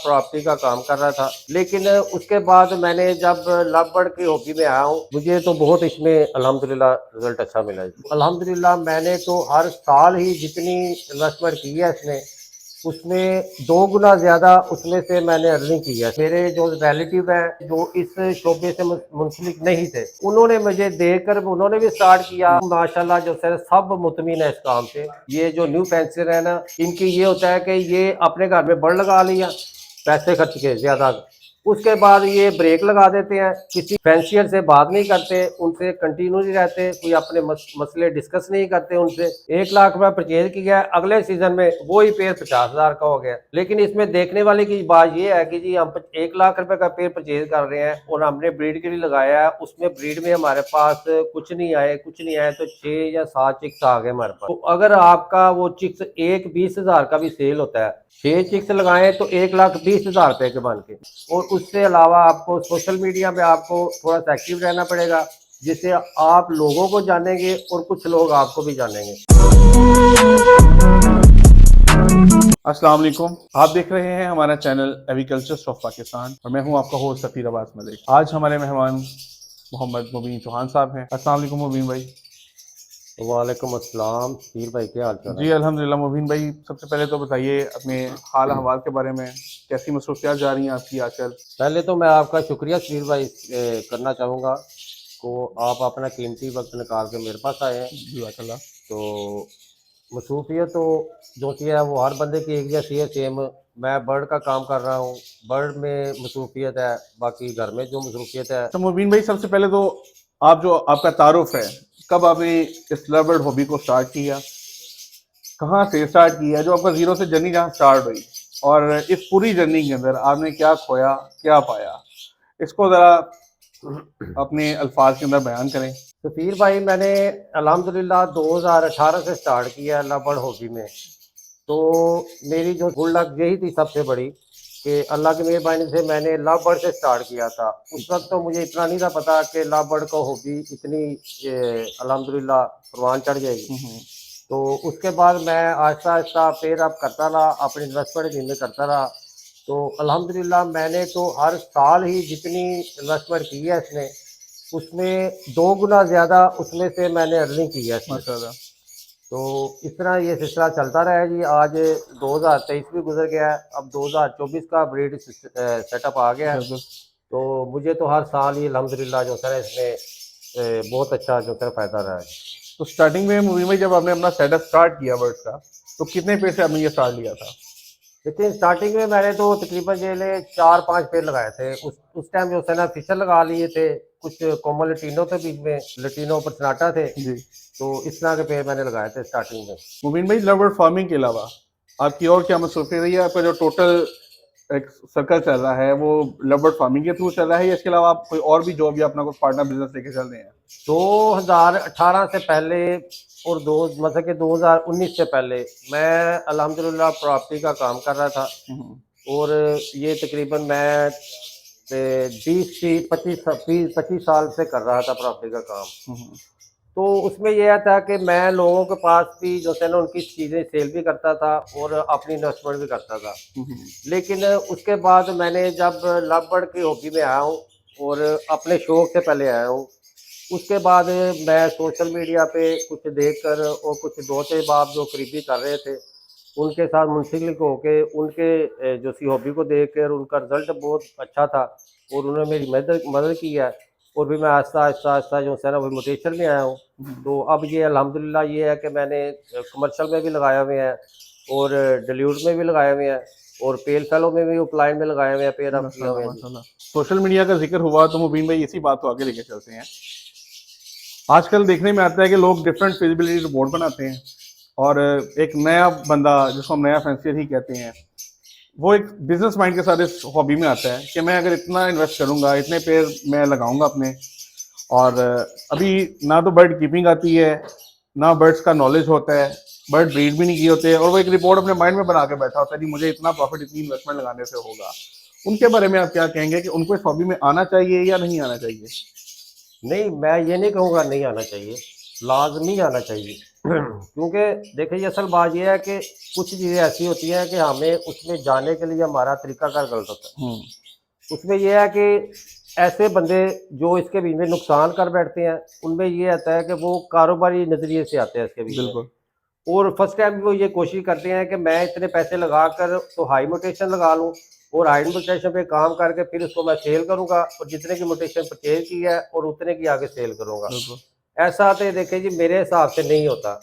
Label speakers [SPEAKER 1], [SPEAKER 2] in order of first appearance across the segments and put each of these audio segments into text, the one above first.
[SPEAKER 1] Property का काम कर रहा था, लेकिन उसके बाद मैंने जब लव बर्ड की हॉबी में आया हूँ, मुझे तो बहुत इसमें अल्हम्दुलिल्लाह रिजल्ट अच्छा मिला है। अल्हम्दुलिल्लाह मैंने तो हर साल ही जितनी इन्वेस्टमेंट की है इसमें, उसमें 2 गुना ज़्यादा उसमें से मैंने अर्निंग की है। मेरे जो रिलेटिव हैं, जो इस शोबे से मुंसलिक नहीं थे, उन्होंने मुझे देखकर उन्होंने भी स्टार्ट किया। माशाल्लाह जो है सब मुतमिन है इस काम से। ये जो न्यू फैंसर है ना, इनकी ये होता है कि ये अपने घर में बर्ड लगा लिया, पैसे खर्च के ज़्यादा, उसके बाद ये ब्रेक लगा देते हैं, किसी फैंसियर से बात नहीं करते, उनसे कंटिन्यू नहीं रहते, कोई अपने मसले डिस्कस नहीं करते उनसे। 1 लाख रुपया परचेज किया, अगले सीजन में वही पेड़ 50,000 का हो गया। लेकिन इसमें देखने वाले की बात ये है कि जी हम 1 लाख रुपए का पेड़ परचेज कर रहे हैं और हमने ब्रीड के लिए लगाया है, उसमें ब्रीड में हमारे पास कुछ नहीं आए तो 6 या 7 चिक्स आ गए हमारे पास। तो अगर आपका वो चिक्स एक 20,000 का भी सेल होता है, 6 चिक्स लगाए तो 1,20,000 रुपए के बन के। और उससे अलावा आपको सोशल मीडिया पे आपको थोड़ा सा एक्टिव रहना पड़ेगा, जिससे आप लोगों को जानेंगे और कुछ लोग आपको भी जानेंगे।
[SPEAKER 2] अस्सलाम वालेकुम, आप देख रहे हैं हमारा चैनल एग्रीकल्चर ऑफ पाकिस्तान और मैं हूं आपका होस्ट सफीर अब्बास मलिक। आज हमारे मेहमान मोहम्मद मुबीन चौहान साहब हैं। अस्सलाम वालेकुम मुबीन भाई।
[SPEAKER 1] वालेकुम अस्सलाम, पीर भाई क्या हाल चाल है?
[SPEAKER 2] जी अल्हम्दुलिल्लाह। मुबीन भाई सबसे पहले तो बताइए अपने हाल अहवाल के बारे में, कैसी मसरूफियात जा रही हैं आपकी आजकल?
[SPEAKER 1] पहले तो मैं आपका शुक्रिया पीर भाई करना चाहूँगा को आप अपना कीमती वक्त निकाल के मेरे पास आए हैं।
[SPEAKER 2] जज़ाकल्लाह।
[SPEAKER 1] तो मसरूफियत तो जो कि है वो हर बंदे की एक जैसी है, सेम। मैं बर्ड का काम कर रहा हूँ, बर्ड में मसरूफियत है, बाकी घर में जो मसरूफियत है।
[SPEAKER 2] तो मुबीन भाई सबसे पहले तो आप जो आपका तारुफ है, कब आपने इस लव हॉबी को स्टार्ट किया, कहाँ से स्टार्ट किया, जो आपका जीरो से जर्नी जहाँ स्टार्ट हुई, और इस पूरी जर्नी के अंदर आपने क्या खोया क्या पाया, इसको ज़रा अपने अल्फाज के अंदर बयान करें।
[SPEAKER 1] तो पीर भाई मैंने अल्हम्दुलिल्लाह 2018 से स्टार्ट किया अल्लाह बर्ड हॉबी में। तो मेरी जो गुड लक यही थी सबसे बड़ी कि अल्लाह की मेहरबानी से मैंने लव बर्ड से स्टार्ट किया था। उस वक्त तो मुझे इतना नहीं था पता कि लव बर्ड का हॉबी इतनी अल्हम्दुलिल्लाह परवान चढ़ जाएगी। तो उसके बाद मैं आहिस्ता आहिस्ता पेड़ अप करता रहा, अपनी इन्वेस्टमेंट जिनमें करता रहा। तो अल्हम्दुलिल्लाह मैंने तो हर साल ही जितनी इन्वेस्टमेंट की है इसमें, उसमें 2 गुना ज़्यादा उसमें से मैंने अर्निंग की है इसमें।
[SPEAKER 2] माशाल्लाह।
[SPEAKER 1] तो इस तरह ये सिलसिला चलता रहा है जी। आज 2023 भी गुजर गया है, अब 2024 का ब्रीड सेटअप आ गया है। तो मुझे तो हर साल ही अल्हम्दुलिल्लाह जो है इसमें बहुत अच्छा जो है फ़ायदा रहा है।
[SPEAKER 2] तो स्टार्टिंग में मुबीन भाई जब आपने अपना सेटअप स्टार्ट किया बर्ड्स का, तो कितने पैसे आपने ये स्टार्ट लिया था?
[SPEAKER 1] लेकिन स्टार्टिंग में मैंने तो तकरीबन ये 4-5 पेड़ लगाए थे। उस टाइम जो है ना फिशर लगा लिए थे, कुछ कोमल लटीनो थे, बीच में लटीनो पर्सनाटा थे।
[SPEAKER 2] जी
[SPEAKER 1] तो इस तरह के पेड़ मैंने लगाए थे स्टार्टिंग में।
[SPEAKER 2] मुबीन भाई, लव बर्ड फार्मिंग के अलावा आपकी और क्या मसरूफियत रही है? आपका जो टोटल एक सर्कल चल रहा है वो लव बर्ड फार्मिंग के थ्रू चल रहा है, या इसके अलावा आप कोई और भी जो भी अपना कोई पार्टनर बिजनेस लेके चल रहे हैं?
[SPEAKER 1] 2018 से पहले और दो मतलब कि 2019 से पहले मैं अल्हम्दुलिल्लाह प्रॉपर्टी का काम कर रहा था। और ये तकरीबन मैं 20-25 साल से कर रहा था प्रॉपर्टी का काम। तो उसमें यह था कि मैं लोगों के पास भी जो है ना उनकी चीज़ें सेल भी करता था और अपनी इन्वेस्टमेंट भी करता था। लेकिन उसके बाद मैंने जब लव बर्ड की हॉबी में आया हूँ और अपने शौक से पहले आया हूँ, उसके बाद मैं सोशल मीडिया पे कुछ देखकर और कुछ दोस्त बाप जो करीबी कर रहे थे, उनके साथ मुंसलिक होके उनके जो सी हॉबी को देख कर उनका रिज़ल्ट बहुत अच्छा था और उन्होंने मेरी मदद मदद की है। और भी मैं आहिस्ता आहिस्ता आहिस्ता जो है ना वो मोटिवेशन में आया हूँ। तो अब ये अल्हम्दुलिल्लाह ये है कि मैंने कमर्शियल में भी लगाए हुए हैं और डिल्यूट में भी लगाए हुए हैं और पेल फेलो में भी अपलाइन में लगाए हुए हैं, पेड़ अप किए हुए हैं।
[SPEAKER 2] सोशल मीडिया का जिक्र हुआ तो मुबीन भाई इसी बात को आगे लेके चलते हैं। आजकल देखने में आता है कि लोग डिफरेंट फिजिबिलिटी रिपोर्ट बनाते हैं और एक नया बंदा, जिसको हम नया फैंसियर ही कहते हैं, वो एक बिजनेस माइंड के साथ इस हॉबी में आता है कि मैं अगर इतना इन्वेस्ट करूंगा, इतने पेड़ मैं लगाऊंगा अपने, और अभी ना तो बर्ड कीपिंग आती है, ना बर्ड्स का नॉलेज होता है, बर्ड ब्रीड भी नहीं किए होते, और वो एक रिपोर्ट अपने माइंड में बना के बैठा होता है कि मुझे इतना प्रॉफिट इतनी इन्वेस्टमेंट लगाने से होगा। उनके बारे में आप क्या कहेंगे कि उनको इस हॉबी में आना चाहिए या नहीं आना चाहिए?
[SPEAKER 1] नहीं, मैं ये नहीं कहूँगा नहीं आना चाहिए, लाज़मी आना चाहिए। क्योंकि देखिए ये असल बात ये है कि कुछ चीज़ें ऐसी होती हैं कि हमें उसमें जाने के लिए हमारा तरीकाकार गलत होता है। उसमें ये है कि ऐसे बंदे जो इसके बीच में नुकसान कर बैठते हैं, उनमें ये आता है कि वो कारोबारी नज़रिए से आते हैं इसके बीच में।
[SPEAKER 2] बिल्कुल।
[SPEAKER 1] और फर्स्ट टाइम वो ये कोशिश करते हैं कि मैं इतने पैसे लगाकर तो हाई मोटेशन लगा लूँ और हाई मोटेशन पे काम करके फिर उसको मैं सेल करूँगा और जितने की मोटेशन परचेज की है और उतने की आगे सेल करूँगा।
[SPEAKER 2] बिल्कुल।
[SPEAKER 1] ऐसा तो देखिए जी मेरे हिसाब से नहीं होता।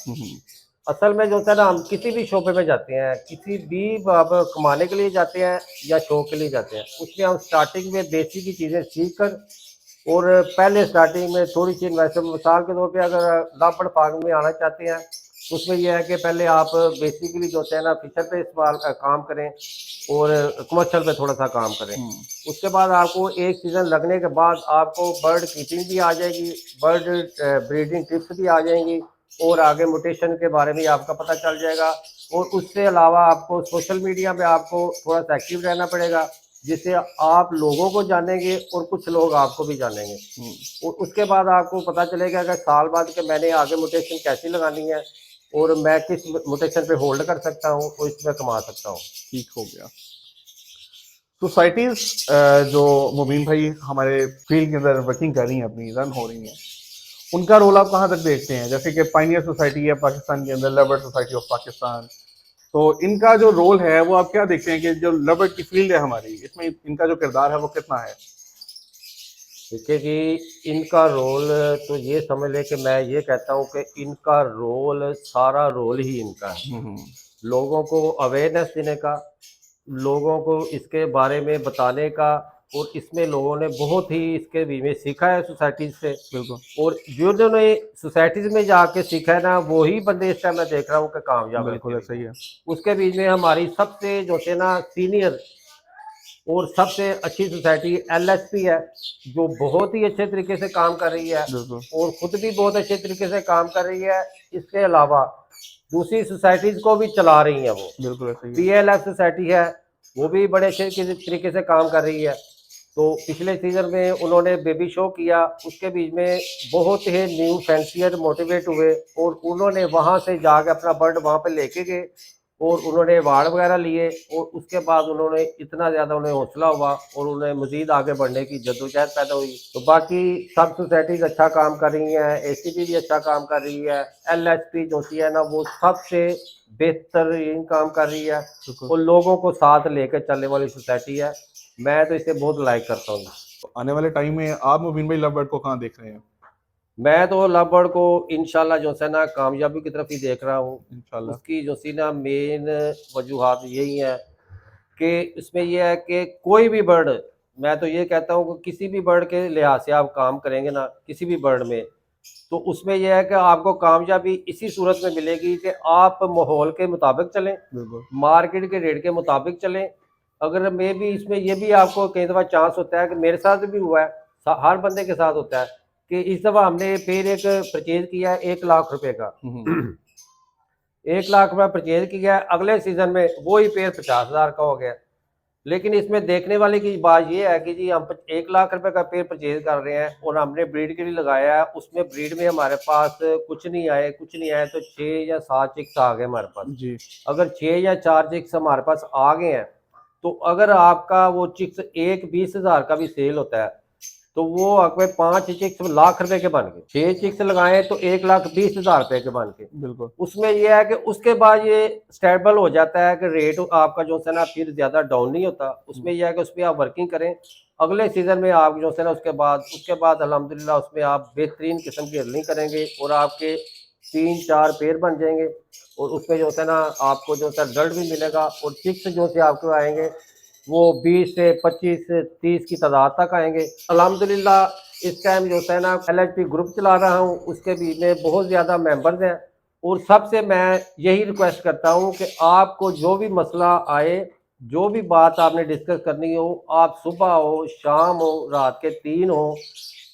[SPEAKER 1] असल में जो होता है ना, हम किसी भी शोबे में जाते हैं, किसी भी आप कमाने के लिए जाते हैं या शौक के लिए जाते हैं, उसमें हम स्टार्टिंग में बेसिक की चीज़ें सीख कर और पहले स्टार्टिंग में थोड़ी सी इन्वेस्टमेंट, मिसाल के तौर पे अगर लापड़ फार्म में आना चाहते हैं तो उसमें यह है कि पहले आप बेसिकली जो होता है ना फिशर पे इस्तेमाल काम करें और कमर्शियल पे थोड़ा सा काम करें। उसके बाद आपको एक सीज़न लगने के बाद आपको बर्ड कीपिंग भी आ जाएगी, बर्ड ब्रीडिंग टिप्स भी आ जाएंगी और आगे म्यूटेशन के बारे में आपका पता चल जाएगा। और उससे अलावा आपको सोशल मीडिया पे आपको थोड़ा सा एक्टिव रहना पड़ेगा, जिससे आप लोगों को जानेंगे और कुछ लोग आपको भी जानेंगे। और उसके बाद आपको पता चलेगा कि साल बाद के मैंने आगे म्यूटेशन कैसी लगानी है और मैं किस म्यूटेशन पे होल्ड कर सकता हूँ और इसमें कमा सकता हूँ।
[SPEAKER 2] ठीक हो गया। सोसाइटीज जो मुबीन भाई हमारे फील्ड के अंदर वर्किंग कर रही हैं, अपनी रन हो रही हैं, उनका रोल आप कहाँ तक देखते हैं? जैसे कि पाइनियर सोसाइटी है पाकिस्तान के अंदर, लवर्ड सोसाइटी ऑफ पाकिस्तान, तो इनका जो रोल है वो आप क्या देखते हैं कि जो लवर्ड की फील्ड है हमारी, इसमें इनका जो किरदार है वो कितना है?
[SPEAKER 1] देखिए जी, इनका रोल तो ये समझ लें कि मैं ये कहता हूँ कि इनका रोल, सारा रोल ही इनका है। लोगों को अवेयरनेस देने का, लोगों को इसके बारे में बताने का, और इसमें लोगों ने बहुत ही इसके बीच में सीखा है सोसाइटीज़ से।
[SPEAKER 2] बिल्कुल।
[SPEAKER 1] और जिन्होंने सोसाइटीज़ में जाके सीखा है ना, वही बंदे इस टाइम मैं देख रहा हूँ कि कामयाब है इसके
[SPEAKER 2] बिल्कुल
[SPEAKER 1] बीच
[SPEAKER 2] ऐसा ही
[SPEAKER 1] में।
[SPEAKER 2] है।
[SPEAKER 1] उसके बीच में हमारी सबसे जो है ना सीनियर और सबसे अच्छी सोसाइटी एलएसपी है, जो बहुत ही अच्छे तरीके से काम कर रही है
[SPEAKER 2] बिल्कुल।
[SPEAKER 1] और खुद भी बहुत अच्छे तरीके से काम कर रही है। इसके अलावा दूसरी सोसाइटीज़ को भी चला रही हैं वो।
[SPEAKER 2] बिल्कुल ऐसा ही है।
[SPEAKER 1] पीएलएफ सोसाइटी है, वो भी बड़े अच्छे तरीके से काम कर रही है। तो पिछले सीज़न में उन्होंने बेबी शो किया, उसके बीच में बहुत ही न्यू फैंसियर मोटिवेट हुए और उन्होंने वहाँ से जाके अपना बर्ड वहाँ पे लेके गए और उन्होंने अवार्ड वगैरह लिए। और उसके बाद उन्होंने इतना ज़्यादा उन्हें हौसला हुआ और उन्हें मज़ीद आगे बढ़ने की जद्दोजहद पैदा हुई। तो बाकी सब सोसाइटीज़ अच्छा काम कर रही हैं, एसीपी भी अच्छा काम कर रही है, एलएसपी जो होती है ना वो सबसे बेहतरीन काम कर रही है और लोगों को साथ लेकर चलने वाली सोसाइटी है। मैं तो इसे बहुत लाइक करता हूँ।
[SPEAKER 2] तो आने वाले टाइम में आप मुबीन भाई लवबर्ड को कहाँ देख रहे हैं?
[SPEAKER 1] मैं तो लवबर्ड को इंशाल्लाह जो है ना कामयाबी की तरफ ही देख रहा हूँ।
[SPEAKER 2] इंशाल्लाह।
[SPEAKER 1] उसकी जो सी ना मेन वजूहात यही हैं कि इसमें यह है कि कोई भी बर्ड, मैं तो ये कहता हूँ कि किसी भी बर्ड के लिहाज से आप काम करेंगे ना, किसी भी बर्ड में, तो उसमें यह है कि आपको कामयाबी इसी सूरत में मिलेगी कि आप माहौल के मुताबिक चलें,
[SPEAKER 2] बिल्कुल।
[SPEAKER 1] मार्केट के रेट के मुताबिक चलें। अगर मैं भी इसमें ये भी आपको कई दफ़ा चांस होता है कि मेरे साथ भी हुआ है, हर बंदे के साथ होता है कि इस दफ़ा हमने पेड़ एक परचेज किया है 1 लाख रुपए का। 1 लाख रुपया परचेज किया है, अगले सीज़न में वही पेड़ 50,000 का हो गया। लेकिन इसमें देखने वाले की बात ये है कि जी हम 1 लाख रुपए का पेड़ परचेज कर रहे हैं और हमने ब्रीड के लिए लगाया है, उसमें ब्रीड में हमारे पास कुछ नहीं आए तो 6 या 7 चिक्स आ गए हमारे पास।
[SPEAKER 2] जी।
[SPEAKER 1] अगर 6 या 4 चिक्स हमारे पास आ गए हैं, तो अगर आपका वो चिक्स एक 20,000 का भी सेल होता है, तो वो आपके 5 चिक्स लाख रुपए के बन गए। 6 चिक्स लगाए तो 1,20,000 रुपए के बन गए।
[SPEAKER 2] बिल्कुल।
[SPEAKER 1] उसमें ये है कि उसके बाद ये स्टेबल हो जाता है कि रेट आपका जो है ना फिर ज़्यादा डाउन नहीं होता। उसमें यह है कि उसमें आप वर्किंग करें, अगले सीज़न में आप जो है ना उसके बाद अल्हम्दुलिल्लाह उसमें आप बेहतरीन किस्म की अर्निंग करेंगे और आपके 3-4 पेड़ बन जाएंगे और उसमें जो है ना आपको जो है रिजल्ट भी मिलेगा और चिक्स जो से आपको आएंगे वो 20 से 25 से 30 की तादाद तक आएंगे। अल्हम्दुलिल्लाह इस टाइम जो है ना एलएचपी ग्रुप चला रहा हूँ, उसके बीच में बहुत ज़्यादा मेंबर्स हैं और सबसे मैं यही रिक्वेस्ट करता हूँ कि आपको जो भी मसला आए, जो भी बात आपने डिस्कस करनी हो, आप सुबह हो, शाम हो, रात के 3 हो,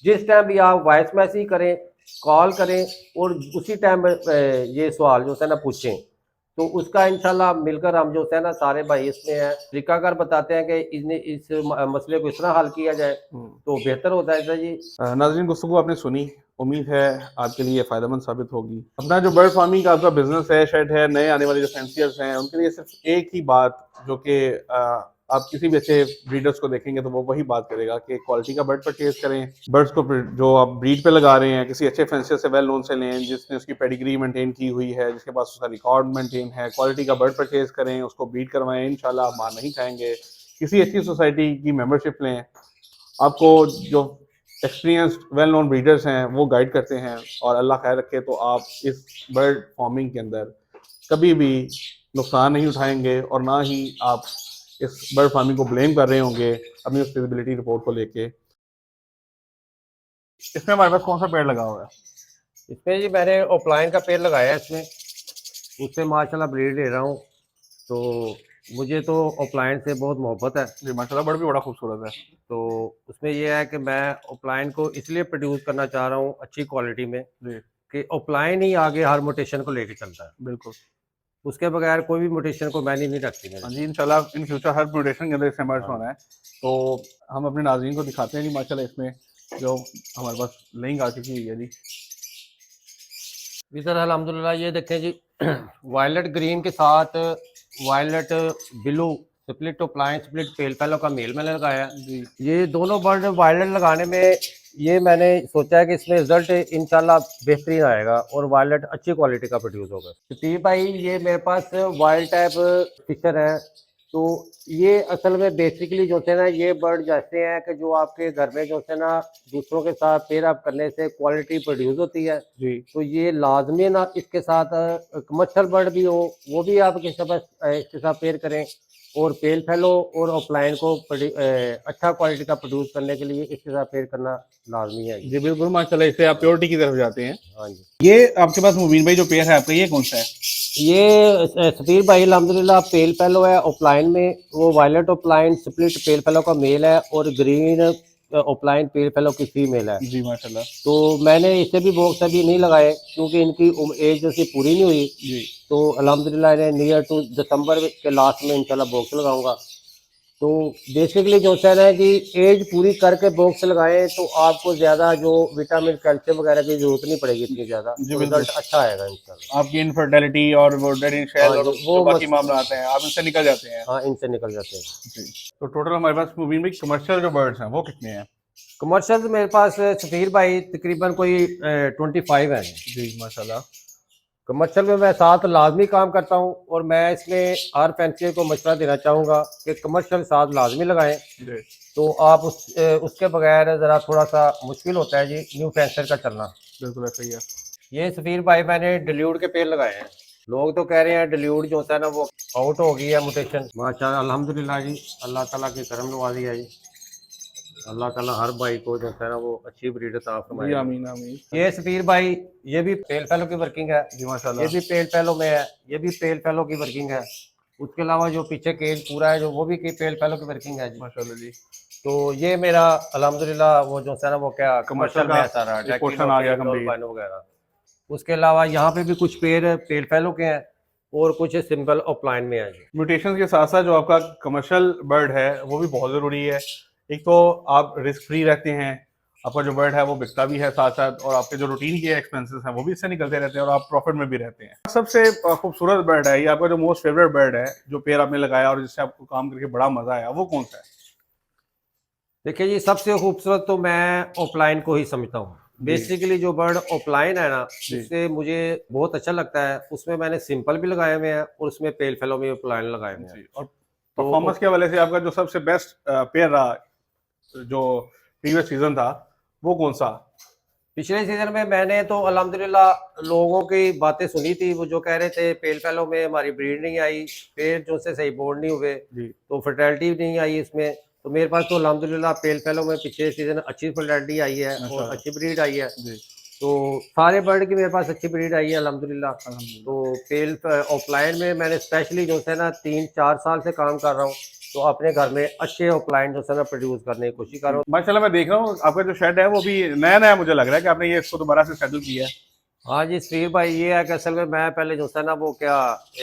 [SPEAKER 1] जिस टाइम भी आप वॉइस मैसेज करें, कॉल करें और उसी टाइम ये सवाल जो है ना पूछें। तो उसका इंशाल्लाह मिलकर हम जो है ना सारे भाई इसमें हैं, तरीकाकार बताते हैं कि इस मसले को इस तरह हल किया जाए तो बेहतर होता है। जी
[SPEAKER 2] नाज़रीन, गुफ्तगू आपने सुनी उम्मीद है आपके लिए फ़ायदेमंद साबित होगी। अपना जो बर्ड फार्मिंग का आपका बिजनेस है, शेड है, नए आने वाले जो फैंसियर्स हैं उनके लिए सिर्फ एक ही बात जो कि आप किसी भी अच्छे ब्रीडर्स को देखेंगे तो वो वही बात करेगा कि क्वालिटी का बर्ड परचेज करें। बर्ड्स को जो आप ब्रीड पे लगा रहे हैं किसी अच्छे फैंसियर से वेल नोन से लें, जिसने उसकी पेडिग्री मेंटेन की हुई है, जिसके पास उसका रिकॉर्ड मेंटेन है। क्वालिटी का बर्ड परचेज करें, उसको ब्रीड करवाएं, इंशाल्लाह आप मार नहीं खाएंगे। किसी अच्छी सोसाइटी की मेंबरशिप लें, आपको जो एक्सपीरियंस्ड वेल नोन ब्रीडर्स हैं वो गाइड करते हैं, और अल्लाह खैर रखे तो आप इस बर्ड फार्मिंग के अंदर कभी भी नुकसान नहीं उठाएंगे, और ना ही आप इस बर्ड फार्मिंग को ब्लेम कर रहे होंगे अपनी उस फिजिबिलिटी रिपोर्ट को लेके। इसमें हमारे पास कौन सा पेड़ लगा हुआ है?
[SPEAKER 1] इसमें जी मैंने ऑफलाइन का पेड़ लगाया है, इसमें उससे माशाल्लाह ब्रीड ले रहा हूँ। तो मुझे तो ऑफलाइन से बहुत मोहब्बत है।
[SPEAKER 2] जी माशाल्लाह, बर्ड भी बड़ा खूबसूरत है।
[SPEAKER 1] तो उसमें यह है कि मैं ऑफलाइन को इसलिए प्रोड्यूस करना चाह रहा हूँ अच्छी क्वालिटी में,
[SPEAKER 2] जी
[SPEAKER 1] कि ऑफलाइन ही आगे हर मोटेशन को लेके चलता है।
[SPEAKER 2] बिल्कुल।
[SPEAKER 1] उसके बगैर कोई भी मोटेशन को मैंने नहीं रखती
[SPEAKER 2] हाँ
[SPEAKER 1] मैंने।
[SPEAKER 2] जी, इंशाल्लाह इन फ्यूचर हर म्यूटेशन के अंदर इससे मर्ज
[SPEAKER 1] हाँ।
[SPEAKER 2] होना है। तो हम अपने नाज़रीन को दिखाते हैं जी माशाल्लाह इसमें जो हमारे पास लिंक आ चुकी हुई है जी।
[SPEAKER 1] इधर अल्हम्दुलिल्लाह ये देखें जी वायलेट ग्रीन के साथ violet blue split offline split pale fellow का मेल मैंने लगाया है।
[SPEAKER 2] जी
[SPEAKER 1] ये दोनों बर्ड वायलेट लगाने में ये मैंने सोचा है कि इसमें रिजल्ट इंशाल्लाह बेहतरीन आएगा और वायलेट अच्छी क्वालिटी का प्रोड्यूस होगा। स्टीव भाई ये मेरे पास वाइल्ड टाइप फिशर है। तो ये असल में बेसिकली जो है ना ये बर्ड जैसे हैं कि जो आपके घर में जो है ना दूसरों के साथ पेयर अप करने से क्वालिटी प्रोड्यूस होती है।
[SPEAKER 2] जी
[SPEAKER 1] तो ये लाजमी ना इसके साथ कमर्शियल बर्ड भी हो वो भी आप इसके साथ पेयर करें, और पेल फेलो और ऑफलाइन को अच्छा क्वालिटी का प्रोड्यूस करने के लिए इसके साथ पेयर करना लाजमी है।
[SPEAKER 2] जी बिल्कुल माशाल्लाह, इससे आप प्योरिटी की तरफ जाते हैं।
[SPEAKER 1] हाँ जी।
[SPEAKER 2] ये आपके पास मुबीन भाई जो पेड़ है आपका, ये कौन सा है?
[SPEAKER 1] ये सफीर भाई अल्हम्दुलिल्लाह पेल फेलो है ऑफलाइन में, वो violet offline split pale fellow का मेल है और ग्रीन ऑफलाइन पेल फेलो की फीमेल है।
[SPEAKER 2] जी माशाल्लाह।
[SPEAKER 1] तो मैंने इसे भी बॉक्स अभी नहीं लगाए क्योंकि इनकी एज जैसी पूरी नहीं हुई।
[SPEAKER 2] जी
[SPEAKER 1] तो अल्हम्दुलिल्लाह इन्हें नियर टू दिसंबर के लास्ट में इंशाल्लाह बॉक्स लगाऊंगा। तो बेसिकली जो है ना कि एज पूरी करके बॉक्स लगाएं तो आपको ज़्यादा जो विटामिन कैल्शियम वगैरह की जरूरत नहीं पड़ेगी इतनी ज़्यादा,
[SPEAKER 2] जी
[SPEAKER 1] तो
[SPEAKER 2] बिल्कुल।
[SPEAKER 1] रिजल्ट अच्छा आएगा इंशाल्लाह।
[SPEAKER 2] आपकी इनफर्टिलिटी और वो डेड इन शेल
[SPEAKER 1] हाँ
[SPEAKER 2] और
[SPEAKER 1] जी,
[SPEAKER 2] जो बाकी मामला आते हैं आप इनसे निकल जाते हैं।
[SPEAKER 1] हाँ इनसे निकल जाते हैं।
[SPEAKER 2] जी तो टोटल हमारे पास मुबीन भाई कमर्शियल जो बर्ड्स हैं वो कितने हैं?
[SPEAKER 1] कमर्शियल मेरे पास सफीर भाई तकरीबन कोई 25 है।
[SPEAKER 2] जी माशाल्लाह।
[SPEAKER 1] कमर्शियल में मैं साथ लाजमी काम करता हूँ, और मैं इसमें हर फैंसियर को मशवरा देना चाहूँगा कि कमर्शियल साथ लाजमी लगाएं।
[SPEAKER 2] जी
[SPEAKER 1] तो आप उसके बगैर ज़रा थोड़ा सा मुश्किल होता है जी न्यू फैंसर का चलना।
[SPEAKER 2] बिल्कुल ऐसा ही है।
[SPEAKER 1] ये सफीर भाई मैंने डिल्यूड के पेड़ लगाए हैं। लोग तो कह रहे हैं डिल्यूड जो होता है ना वो आउट हो गई है मुटेशन। माशाल्लाह अल्हम्दुलिल्लाह जी, अल्लाह ताला की करम नवाजी है जी। अल्लाह ताला हर भाई को जो है ना वो अच्छी ब्रीड अता
[SPEAKER 2] जी
[SPEAKER 1] फरमाए।
[SPEAKER 2] आमीन आमीन।
[SPEAKER 1] ये सफीर भाई ये भी पेल फेलो की वर्किंग है,
[SPEAKER 2] जी
[SPEAKER 1] ये
[SPEAKER 2] माशाल्लाह।
[SPEAKER 1] भी पेल फेलो में है, ये भी पेल फेलो की वर्किंग है। उसके अलावा जो पीछे केज पूरा है जो वो भी पेल फेलो की वर्किंग है जी।
[SPEAKER 2] माशाल्लाह जी।
[SPEAKER 1] तो ये मेरा अल्हम्दुलिल्लाह वो जो है ना वो क्या
[SPEAKER 2] कमर्शियल
[SPEAKER 1] कमर्शियल
[SPEAKER 2] का
[SPEAKER 1] में है सारा
[SPEAKER 2] एक पोर्शन आ गया कंप्लीट।
[SPEAKER 1] डेकिनो वगैरह। उसके अलावा यहाँ पे भी कुछ पेड़ पेल फेलो के हैं और कुछ सिंपल ऑफलाइन में है जी।
[SPEAKER 2] म्यूटेशन के साथ साथ जो आपका कमर्शियल बर्ड है वो भी बहुत ज़रूरी है। एक तो आप रिस्क फ्री रहते हैं, आपका जो बर्ड है वो बिकता भी है साथ साथ, और आपके जो रूटीन के एक्सपेंसेस हैं वो भी इससे निकलते रहते हैं और आप प्रॉफिट में भी रहते हैं। सबसे खूबसूरत बर्ड है ये आपका जो मोस्ट फेवरेट बर्ड है जो पेड़ आपने लगाया और जिससे आपको काम करके बड़ा मजा आया, वो कौन सा है?
[SPEAKER 1] देखिए जी सबसे खूबसूरत तो मैं ऑफलाइन को ही समझता हूँ। बेसिकली जो बर्ड ऑफलाइन है ना उससे मुझे बहुत अच्छा लगता है। उसमें मैंने सिंपल भी लगाए हुए हैं और उसमें पेल फेलो में ऑफलाइन लगाए हुए हैं।
[SPEAKER 2] और परफॉर्मेंस के हवाले से आपका जो सबसे बेस्ट पेयर रहा जो प्रीवियस सीजन था वो कौन सा?
[SPEAKER 1] पिछले सीजन में मैंने तो अल्हम्दुलिल्लाह लोगों की बातें सुनी थी, वो जो कह रहे थे पेल फेलो में हमारी ब्रीड नहीं आई, पेड़ जो से सही बोर्ड नहीं हुए,
[SPEAKER 2] जी
[SPEAKER 1] तो फर्टिलिटी नहीं आई इसमें। तो मेरे पास तो अल्हम्दुलिल्लाह पेल फेलो में पिछले सीजन अच्छी फर्टिलिटी आई है और अच्छी ब्रीड आई है।
[SPEAKER 2] जी
[SPEAKER 1] तो सारे बर्ड की मेरे पास अच्छी ब्रीड आई है अल्हम्दुलिल्लाह।
[SPEAKER 2] अल्हम्दुलिल्लाह।
[SPEAKER 1] तो पेल ऑफलाइन में मैंने स्पेशली जो है ना 3-4 साल से काम कर रहा हूँ, तो अपने घर में अच्छे ऑफलाइन जो है ना प्रोड्यूस करने की कोशिश कर रहा हूँ।
[SPEAKER 2] माशाल्लाह मैं देख रहा हूँ आपका जो शेड है वो भी नया नया मुझे लग रहा है कि आपने ये इसको दोबारा से सेटल किया है।
[SPEAKER 1] हाँ जी सफीर भाई, ये है कि असल में मैं पहले जो था ना वो क्या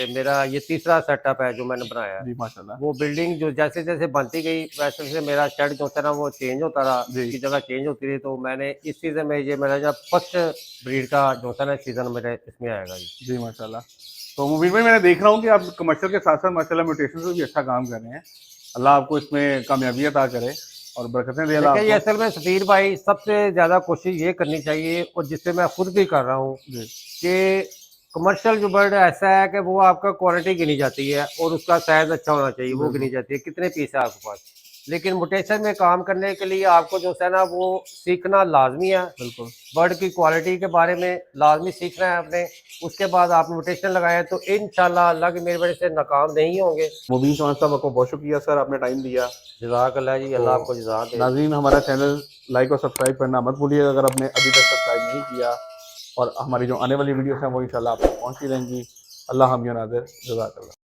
[SPEAKER 1] मेरा ये तीसरा सेटअप है जो मैंने बनाया है।
[SPEAKER 2] जी माशाल्लाह।
[SPEAKER 1] वो बिल्डिंग जो जैसे जैसे बनती गई वैसे वैसे मेरा शेड जो था ना वो चेंज होता रहा,
[SPEAKER 2] जी।
[SPEAKER 1] उसकी जगह चेंज होती रही। तो मैंने इस सीज़न में ये मेरा जब फर्स्ट ब्रीड का जो था ना सीज़न मेरे इसमें आएगा जी।
[SPEAKER 2] जी माशाल्लाह। तो मुबीन भाई, मैंने देख रहा हूँ कि आप कमर्शियल के साथ साथ माशाल्लाह म्यूटेशन से भी अच्छा काम कर रहे हैं। अल्लाह आपको इसमें कामयाबी अता करे और बरकतें दे अल्लाह
[SPEAKER 1] देखिए ये
[SPEAKER 2] आपको।
[SPEAKER 1] असल में सफीर भाई सबसे ज़्यादा कोशिश ये करनी चाहिए, और जिससे मैं खुद भी कर रहा हूँ,
[SPEAKER 2] जी
[SPEAKER 1] कि कमर्शियल जो बर्ड ऐसा है कि वो आपका क्वालिटी गिनी जाती है और उसका साइज अच्छा होना चाहिए, वो गिनी
[SPEAKER 2] बिल्कुल
[SPEAKER 1] जाती है कितने पीस है आपके पास। लेकिन मुटेशन में काम करने के लिए आपको जो है ना वो सीखना लाजमी है।
[SPEAKER 2] बिल्कुल।
[SPEAKER 1] बर्ड की क्वालिटी के बारे में लाजमी सीखना है आपने। उसके बाद आप मुटेशन लगाएं तो इंशाल्लाह अल्लाह की मेरी वजह से नाकाम नहीं होंगे।
[SPEAKER 2] मुबीन चौहान साहब, आपको बहुत शुक्रिया सर, आपने टाइम दिया।
[SPEAKER 1] जज़ाकल्लाह जी,
[SPEAKER 2] तो
[SPEAKER 1] अल्लाह आपको जज़ा दे।
[SPEAKER 2] नाज़रीन, हमारा चैनल लाइक और सब्सक्राइब करना मत भूलिएगा अगर आपने अभी तक सब्सक्राइब नहीं किया, और हमारी जो आने वाली वीडियोस हैं वो इंशाल्लाह आप तक पहुँचती रहेंगी। अल्लाह हम या नाज़िर, जज़ाकल्लाह।